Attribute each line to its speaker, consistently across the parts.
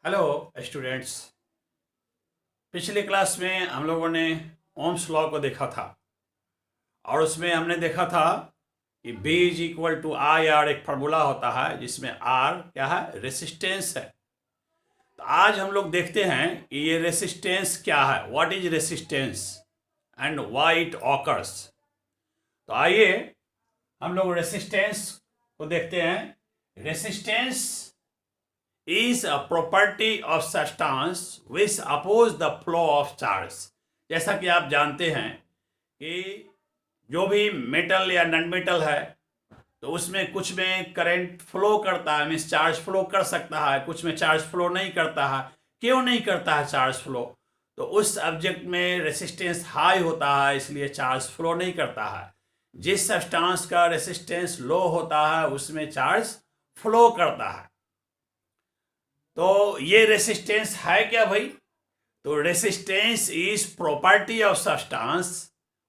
Speaker 1: Hello students. पिछले class में हम लोगों ने ओम्स लॉ को देखा था और उसमें हमने देखा था कि B is equal to I R एक फार्मूला होता है जिसमें R क्या है, रेसिस्टेंस है। तो आज हम लोग देखते हैं कि ये रेसिस्टेंस क्या है, what is resistance and why it occurs. तो आइए हम लोग रेसिस्टेंस को देखते हैं। Resistance is a property of substance which oppose the flow of charge। जैसा कि आप जानते हैं कि जो भी मेटल या नॉन मेटल है तो उसमें कुछ में करंट फ्लो करता है, मीन्स चार्ज फ्लो कर सकता है, कुछ में चार्ज फ्लो नहीं करता है। क्यों नहीं करता है चार्ज फ्लो? तो उस ऑब्जेक्ट में रेसिस्टेंस हाई होता है, इसलिए चार्ज फ्लो नहीं करता है। जिस सब्सटेंस का रेसिस्टेंस लो होता है उसमें चार्ज फ्लो करता है। तो ये रेसिस्टेंस है क्या भाई? तो resistance is property of substance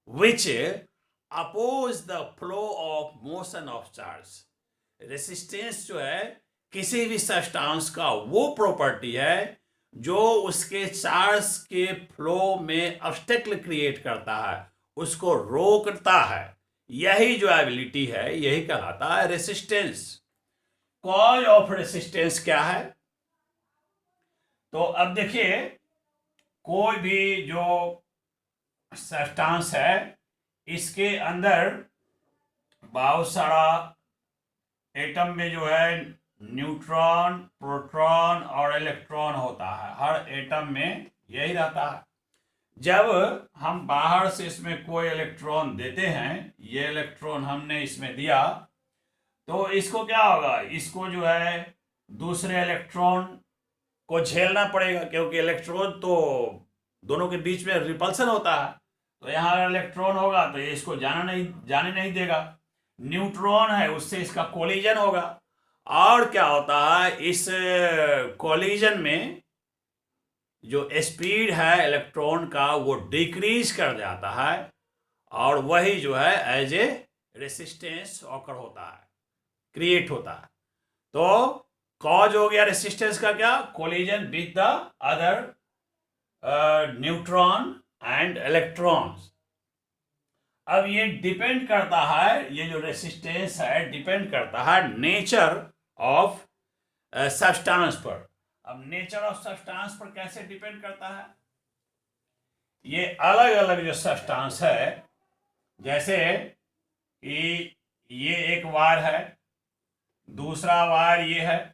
Speaker 1: which oppose the flow of motion of charge. Resistance जो है किसी भी सब्सटेंस का वो प्रॉपर्टी है जो उसके चार्ज के फ्लो में ऑब्स्टेकल क्रिएट करता है, उसको रोकता है। यही जो एबिलिटी है यही कहलाता है रेसिस्टेंस। कॉज ऑफ रेसिस्टेंस क्या है? तो अब देखिए, कोई भी जो सब्सटेंस है इसके अंदर बहुत सारा एटम में जो है न्यूट्रॉन, प्रोटॉन और इलेक्ट्रॉन होता है। हर एटम में यही रहता है। जब हम बाहर से इसमें कोई इलेक्ट्रॉन देते हैं, ये इलेक्ट्रॉन हमने इसमें दिया, तो इसको क्या होगा, इसको जो है दूसरे इलेक्ट्रॉन को झेलना पड़ेगा, क्योंकि इलेक्ट्रॉन तो दोनों के बीच में रिपल्सन होता है। तो यहाँ अगर इलेक्ट्रॉन होगा तो ये इसको जाने नहीं देगा। न्यूट्रॉन है, उससे इसका कोलिजन होगा। और क्या होता है, इस कोलिजन में जो स्पीड है इलेक्ट्रॉन का वो डिक्रीज कर जाता है, और वही जो है एज ए रेसिस्टेंस ऑकर होता है, क्रिएट होता है। तो कॉज हो गया रेसिस्टेंस का क्या, collision with the other neutron and electrons. अब ये डिपेंड करता है, ये जो रेसिस्टेंस है डिपेंड करता है नेचर ऑफ सब्सटेंस पर। अब नेचर ऑफ सब्सटेंस पर कैसे डिपेंड करता है? ये अलग अलग जो सब्सटेंस है, जैसे कि ये एक वायर है, दूसरा वायर ये है।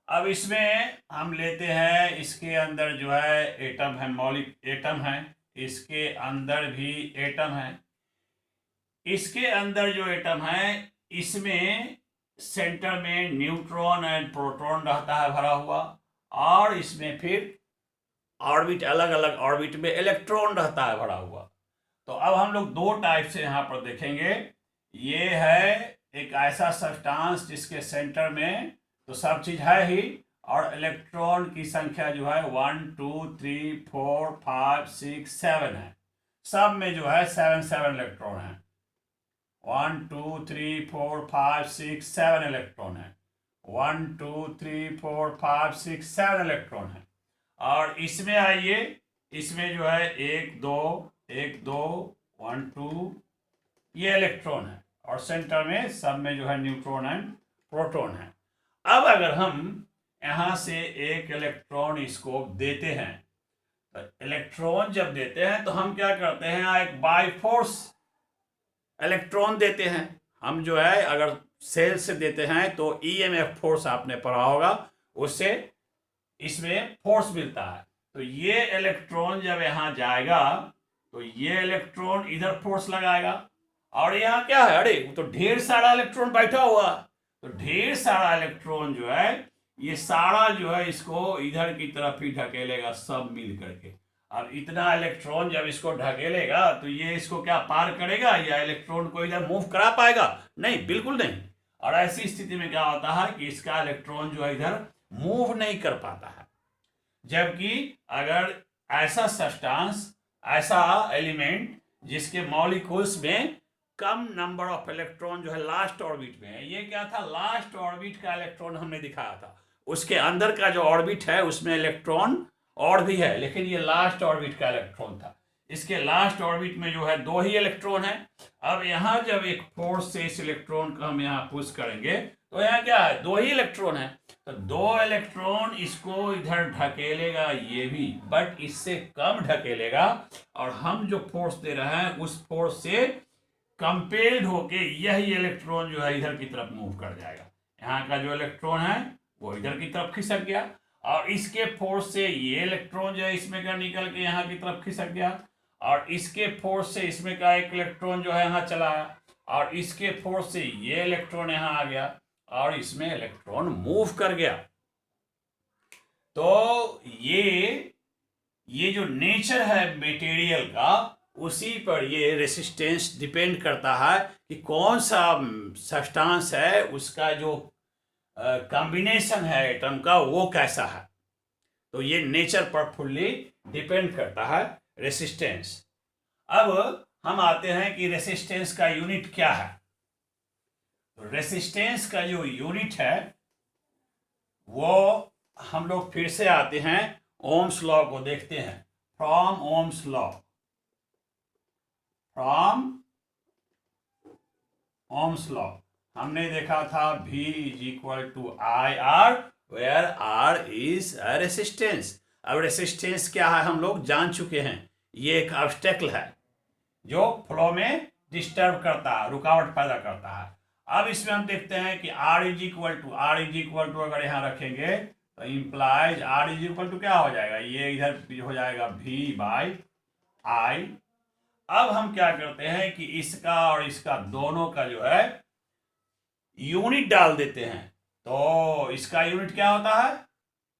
Speaker 1: अब इसमें हम लेते हैं, इसके अंदर जो है एटम है, मौलिक एटम है, इसके अंदर भी एटम है। इसके अंदर जो एटम है इसमें सेंटर में न्यूट्रॉन एंड प्रोटॉन रहता है भरा हुआ, और इसमें फिर ऑर्बिट, अलग अलग ऑर्बिट में इलेक्ट्रॉन रहता है भरा हुआ। तो अब हम लोग दो टाइप से यहाँ पर देखेंगे। ये है एक ऐसा सब्सटेंस जिसके सेंटर में तो सब चीज है ही, और इलेक्ट्रॉन की संख्या जो है 1 2 3 4 5 6 7 है। सब में जो है 7 इलेक्ट्रॉन है। 1 2 3 4 5 6 7 इलेक्ट्रॉन है। 1 2 3 4 5 6 7 इलेक्ट्रॉन है। और इसमें आइए, इसमें जो है 1 2 1 2 1 2 ये इलेक्ट्रॉन है, और सेंटर में सब में जो है न्यूट्रॉन एंड प्रोटॉन है। अब अगर हम यहां से एक इलेक्ट्रॉन इसको देते हैं, तो इलेक्ट्रॉन जब देते हैं तो हम क्या करते हैं, एक बाय फोर्स इलेक्ट्रॉन देते हैं। हम जो है अगर सेल से देते हैं तो ईएमएफ फोर्स आपने पढ़ा होगा, उससे इसमें फोर्स मिलता है। तो ये इलेक्ट्रॉन जब यहां जाएगा तो ये इलेक्ट्रॉन इधर फोर्स लगाएगा, और यहाँ क्या है, अरे तो ढेर सारा इलेक्ट्रॉन बैठा हुआ, तो ढेर सारा इलेक्ट्रॉन जो है ये सारा जो है इसको इधर की तरफ ही ढकेलेगा, सब मिल करके। अब इतना इलेक्ट्रॉन जब इसको ढकेलेगा तो ये इसको क्या पार करेगा, या इलेक्ट्रॉन को इधर मूव करा पाएगा? नहीं, बिल्कुल नहीं। और ऐसी स्थिति में क्या होता है कि इसका इलेक्ट्रॉन जो है इधर मूव नहीं कर पाता है। जबकि अगर ऐसा सब्सटेंस, ऐसा एलिमेंट जिसके मॉलिक्यूल्स में कम नंबर ऑफ इलेक्ट्रॉन जो है लास्ट ऑर्बिट में है, ये क्या था, लास्ट ऑर्बिट का इलेक्ट्रॉन हमने दिखाया था, उसके अंदर का जो ऑर्बिट है उसमें इलेक्ट्रॉन और भी है, लेकिन ये लास्ट ऑर्बिट का इलेक्ट्रॉन था। इसके लास्ट ऑर्बिट में जो है 2 ही इलेक्ट्रॉन है। अब यहाँ जब एक फोर्स से इस इलेक्ट्रॉन को हम यहाँ पुश करेंगे तो यहाँ क्या है, 2 ही इलेक्ट्रॉन है, तो 2 इलेक्ट्रॉन इसको इधर ढकेलेगा ये भी, बट इससे कम ढकेलेगा, और हम जो फोर्स दे रहे हैं उस फोर्स से कंपेल्ड होके यही इलेक्ट्रॉन जो है इधर की तरफ मूव कर जाएगा। यहाँ का जो इलेक्ट्रॉन है वो इधर की तरफ खिसक गया, और इसके फोर्स से ये इलेक्ट्रॉन जो है इसमें का निकल के यहाँ की तरफ खिसक गया, और इसके फोर्स से इसमें का एक इलेक्ट्रॉन जो है यहाँ चला आया, और इसके फोर्स से ये इलेक्ट्रॉन यहाँ आ गया और इसमें इलेक्ट्रॉन मूव कर गया। तो ये जो नेचर है मटेरियल का, उसी पर ये रेसिस्टेंस डिपेंड करता है कि कौन सा सब्सटेंस है, उसका जो कॉम्बिनेशन है एटम का वो कैसा है। तो ये नेचर पर फुल्ली डिपेंड करता है रेसिस्टेंस। अब हम आते हैं कि रेसिस्टेंस का यूनिट क्या है। तो रेसिस्टेंस का जो यूनिट है वो हम लोग फिर से आते हैं, ओम्स लॉ को देखते हैं। From Ohm's law, from Ohm's law हमने देखा था V is equal to I R, where R is a resistance. अब रेसिस्टेंस क्या है हम लोग जान चुके हैं, ये एक ऑब्स्टेकल है जो फ्लो में डिस्टर्ब करता है, रुकावट पैदा करता है। अब इसमें हम देखते हैं कि R इज इक्वल टू अगर यहाँ रखेंगे तो implies R is equal to क्या हो जाएगा, ये इधर हो जाएगा V बाई आई। अब हम क्या करते हैं कि इसका और इसका दोनों का जो है यूनिट डाल देते हैं। तो इसका यूनिट क्या होता है,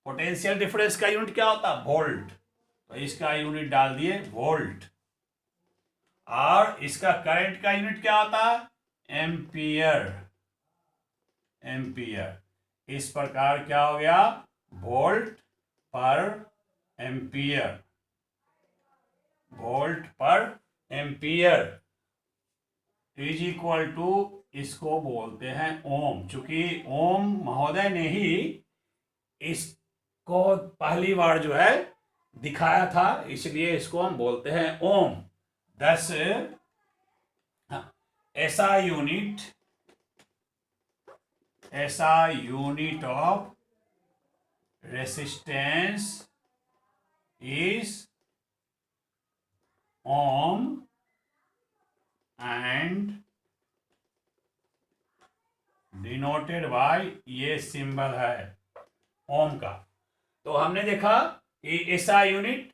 Speaker 1: पोटेंशियल डिफरेंस का यूनिट क्या होता है, वोल्ट। तो इसका यूनिट डाल दिए वोल्ट, और इसका करंट का यूनिट क्या होता है, एम्पियर। एम्पियर इस प्रकार क्या हो गया, वोल्ट पर एम्पियर, वोल्ट पर एम्पियर इज इक्वल टू, इसको बोलते हैं ओम। चूंकि ओम महोदय ने ही इसको पहली बार जो है दिखाया था, इसलिए इसको हम बोलते हैं ohm. This SI unit of resistance is ohm and denoted by, ये सिंबल है ओम का। तो हमने देखा कि SI unit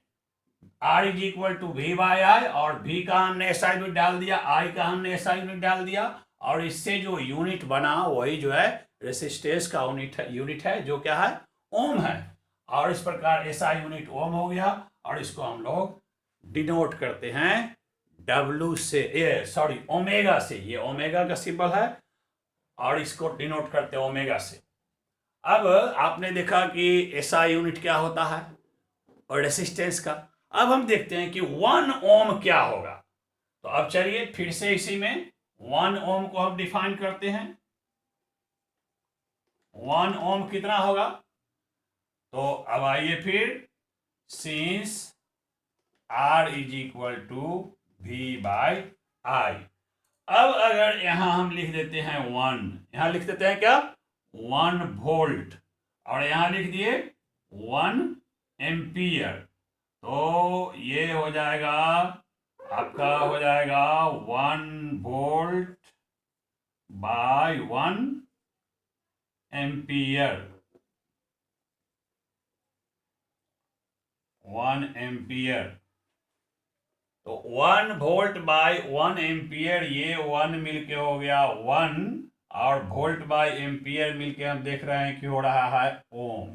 Speaker 1: R is equal to V by I, और V का हमने ऐसा यूनिट डाल दिया, I का हमने ऐसा यूनिट डाल दिया, और इससे जो यूनिट बना वही जो है रेसिस्टेंस का यूनिट है जो क्या है, ओम है। और इस प्रकार ऐसा यूनिट ओम हो गया, और इसको हम लोग डिनोट करते हैं W से, ओमेगा से। ये ओमेगा का सिंबल है और इसको डिनोट करते हैं ओमेगा से। अब आपने देखा कि ऐसा यूनिट क्या होता है और रेसिस्टेंस का। अब हम देखते हैं कि 1 ओम क्या होगा। तो अब चलिए फिर से इसी में 1 ओम को हम डिफाइन करते हैं। 1 ओम कितना होगा, तो अब आइए फिर, since R is equal to V by I. अब अगर यहां हम लिख देते हैं 1, यहां लिख देते हैं क्या, 1 वोल्ट, और यहां लिख दिए 1 एम्पियर, तो ये हो जाएगा आपका, हो जाएगा 1 वोल्ट बाय 1 एम्पियर, 1 एम्पियर। तो 1 वोल्ट बाय 1 एम्पियर, ये 1 मिलके हो गया 1, और वोल्ट बाय एम्पियर मिलके हम देख रहे हैं कि हो रहा है ओम।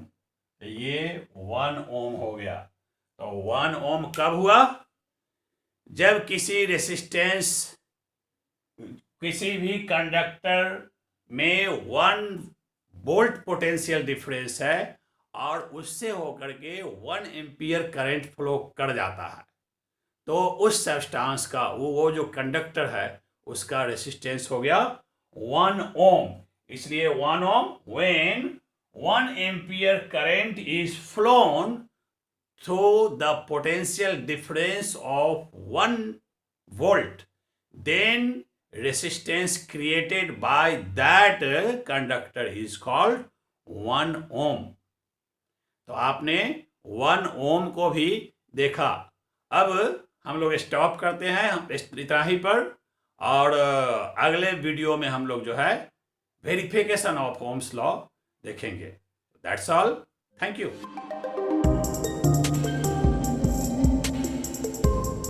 Speaker 1: तो ये 1 ओम हो गया। तो 1 ओम कब हुआ, जब किसी रेसिस्टेंस, किसी भी कंडक्टर में 1 वोल्ट पोटेंशियल डिफरेंस है और उससे होकर के 1 एम्पियर करंट फ्लो कर जाता है, तो उस सब्सटेंस का वो जो कंडक्टर है उसका रेसिस्टेंस हो गया 1 ओम। इसलिए 1 ओम when 1 ampere current is flown through the potential difference of 1 volt, then resistance created by that conductor is called 1 ohm. तो आपने 1 ओम को भी देखा. अब हम लोग स्टॉप करते हैं हम इतना ही पर, और अगले वीडियो में हम लोग जो है वेरिफिकेशन ऑफ ओम्स लॉ देखेंगे. That's all. Thank you.